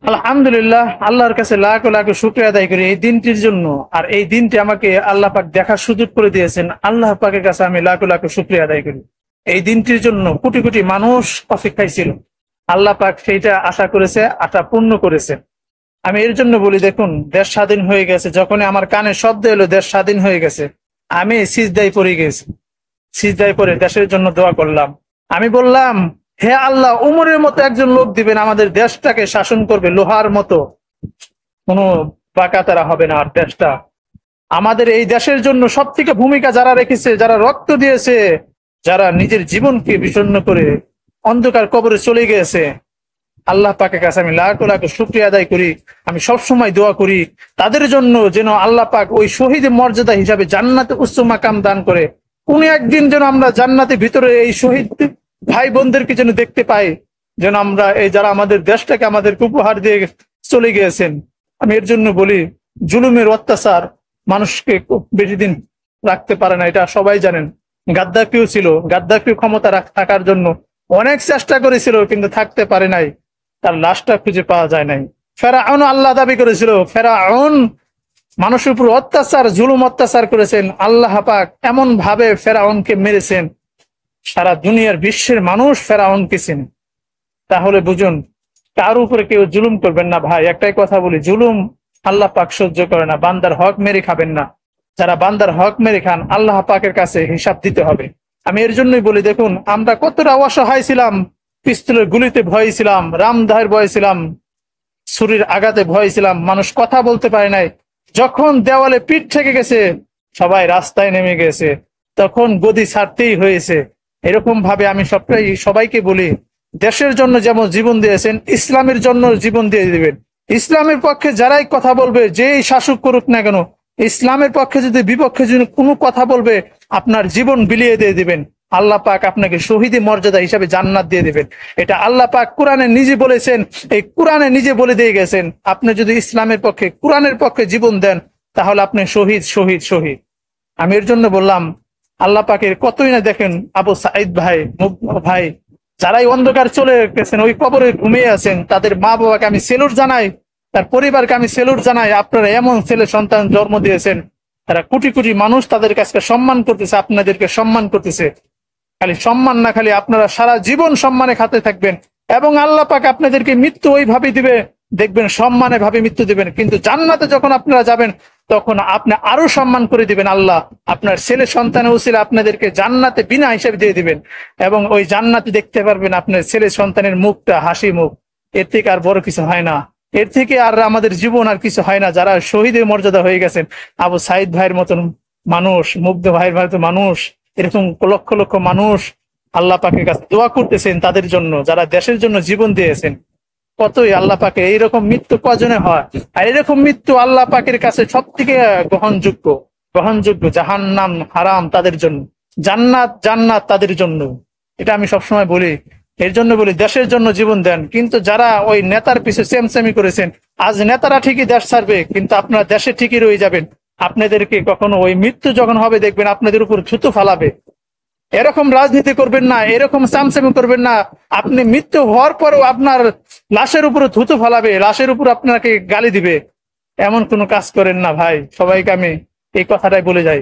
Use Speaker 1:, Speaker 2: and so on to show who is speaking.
Speaker 1: আলহামদুলিল্লাহ, আল্লাহর কাছে লাখ লাখ শুকরিয়া আদায় করি এই দিনটির জন্য। আর এই দিনটি আমাকে আল্লাহ পাক দেখার সুযোগ করে দিয়েছেন। আল্লাহ পাকের কাছে আমি লাখ লাখ শুকরিয়া আদায় করি। এই দিনটির জন্য কোটি কোটি মানুষ অপেক্ষায় ছিল। আল্লাহ পাক সেইটা আশা করেছে, আশা পূর্ণ করেছে। আমি এর জন্য বলি, দেখুন, দেশ স্বাধীন হয়ে গেছে। যখন আমার কানে শব্দ এলো দেশ স্বাধীন হয়ে গেছে, আমি সিজদায় পড়ে গেছি। সিজদায় পড়ে দেশের জন্য দোয়া করলাম। আমি বললাম, হে আল্লাহ, উমরের মতো একজন লোক দিবেন, আমাদের দেশটাকে শাসন করবে, লোহার মতো, কোনো বাঁকাতারা হবে না। আর দেশটা আমাদের এই দেশের জন্য সব থেকে ভূমিকা যারা রেখেছে, যারা রক্ত দিয়েছে, যারা নিজের জীবনকে বিপন্ন করে অন্ধকার কবরে চলে গিয়েছে, আল্লাহ পাকের কাছে আমি লাখ লাখ শুকরিয়া আদায় করি। আমি সবসময় দোয়া করি তাদের জন্য, যেন আল্লাহ পাক ওই শহীদের মর্যাদা হিসাবে জান্নাতে উচ্চ মাকাম দান করে। কোন একদিন যেন আমরা জান্নাতের ভিতরে এই শহীদ ভাই বোনদেরকে যেন দেখতে পাই, যেন আমরা এই যারা আমাদের দেশটাকে আমাদেরকে উপহার দিয়ে চলে গিয়েছেন। আমি এর জন্য বলি, জুলুমের অত্যাচার মানুষকে বেশি দিন রাখতে পারে না, এটা সবাই জানেন। গাদ্দাফিও ছিল, গাদ্দাফিও ক্ষমতা থাকার জন্য অনেক চেষ্টা করেছিল, কিন্তু থাকতে পারে নাই, তার লাশটা খুঁজে পাওয়া যায় নাই। ফেরাউন আল্লাহ দাবি করেছিল, ফেরাউন মানুষের উপর অত্যাচার, জুলুম অত্যাচার করেছেন। আল্লাহ পাক এমন ভাবে ফেরাউনকে মেরেছেন, সারা দুনিয়ার বিশ্বের মানুষ ফেরাউনকে চেনে। তাহলে বুঝুন, কার উপরে কেউ জুলুম করবেন না ভাই। একটাই কথা বলি, জুলুম আল্লাহ পাক সহ্য করে না। বান্দার হক মেরে খাবেন না। যারা বান্দার হক মেরে খান, আল্লাহ পাকের কাছে হিসাব দিতে হবে। আমি এর জন্যই বলি, দেখুন, আমরা কতটা অসহায় ছিলাম, পিস্তলের গুলিতে ভয় ছিলাম, রামদাহের ভয় ছিলাম, ছুরির আঘাতে ভয় ছিলাম, মানুষ কথা বলতে পারে নাই। যখন দেওয়ালে পিঠ থেকে গেছে, সবাই রাস্তায় নেমে গেছে, তখন গদি ছাড়তেই হয়েছে। এরকম ভাবে আমি সবাইকে বলি, দেশের জন্য যেমন জীবন দিয়েছেন, ইসলামের জন্য জীবন দিয়ে দিবেন। ইসলামের পক্ষে যারাই কথা বলবে, যেই শাসক করুক না কেন, ইসলামের পক্ষে যদি বিপক্ষে যদি কোনো কথা বলবে, আপনার জীবন বিলিয়ে দিয়ে দিবেন। আল্লাহ পাক আপনাকে শহীদি মর্যাদা হিসাবে জান্নাত দিয়ে দিবেন। এটা আল্লাহ পাক কোরআনে নিজে বলেছেন, এই কোরআনে নিজে বলে দিয়ে গেছেন। আপনি যদি ইসলামের পক্ষে, কোরআনের পক্ষে জীবন দেন, তাহলে আপনি শহীদ শহীদ শহীদ। আমি এর জন্য বললাম, আল্লাহ পাকের কতই না দেখেন, আবু সাঈদ ভাই, ভাই, যারাই অন্ধকার চলে গেছেন, ওই কবরে ঘুমিয়ে আছেন, তাদের মা বাবাকে আমি সেলুট জানাই, তার পরিবারকে আমি সেলুট জানাই। আপনারা এমন ছেলে সন্তান জন্ম দিয়েছেন, তারা কোটি কোটি মানুষ তাদের কাছে সম্মান করতেছে, আপনাদেরকে সম্মান করতেছে। খালি সম্মান না, খালি আপনারা সারা জীবন সম্মানে খাতে থাকবেন, এবং আল্লাহ পাক আপনাদেরকে মৃত্যু ওইভাবে দিবে, দেখবেন সম্মানে ভাবে মৃত্যু দিবেন। কিন্তু জান্নাতে যখন আপনারা যাবেন, তখন আপনি আরো সম্মান করে দিবেন। আল্লাহ আপনার ছেলে সন্তানের উসিলা আপনাদেরকে জান্নাতে বিনা হিসাবে দিয়ে দিবেন, এবং ওই জান্নাতে দেখতে পারবেন আপনার ছেলে সন্তানের মুখটা হাসি মুখ। এর থেকে আর বড় কিছু হয় না, এর থেকে আর আমাদের জীবন আর কিছু হয় না। যারা শহীদের মর্যাদা হয়ে গেছেন, আবু সাঈদ ভাইয়ের মতন মানুষ, মুগ্ধ ভাইয়ের মতন মানুষ, এরকম লক্ষ লক্ষ মানুষ আল্লাহ পাকের কাছে দোয়া করতেছেন তাদের জন্য, যারা দেশের জন্য জীবন দিয়েছেন। কতই আল্লাহ পাকে এইরকম মৃত্যু কজনে হয়, আর এরকম মৃত্যু আল্লাহ পাকের কাছে সব থেকে গ্রহণযোগ্য। জাহান্নাম হারাম তাদের জন্য, জান্নাত জান্নাত তাদের জন্য। এটা আমি সবসময় বলি। এর জন্য বলি, দেশের জন্য জীবন দেন। কিন্তু যারা ওই নেতার পিছু সেমসেমি করেছেন, আজ নেতারা ঠিকই দেশ ছাড়বে, কিন্তু আপনারা দেশে ঠিকই রয়ে যাবেন। আপনাদেরকে কখনো ওই মৃত্যু যখন হবে, দেখবেন আপনাদের উপর থুতু ফালাবে। এরকম রাজনীতি করবেন না, এরকম চামচামি করবেন না। আপনি মৃত্যু হওয়ার পরেও আপনার লাশের উপরে থুতু ফালাবে, লাশের উপর আপনাকে গালি দিবে। এমন কোনো কাজ করেন না ভাই। সবাইকে আমি এই কথাটাই বলে যাই।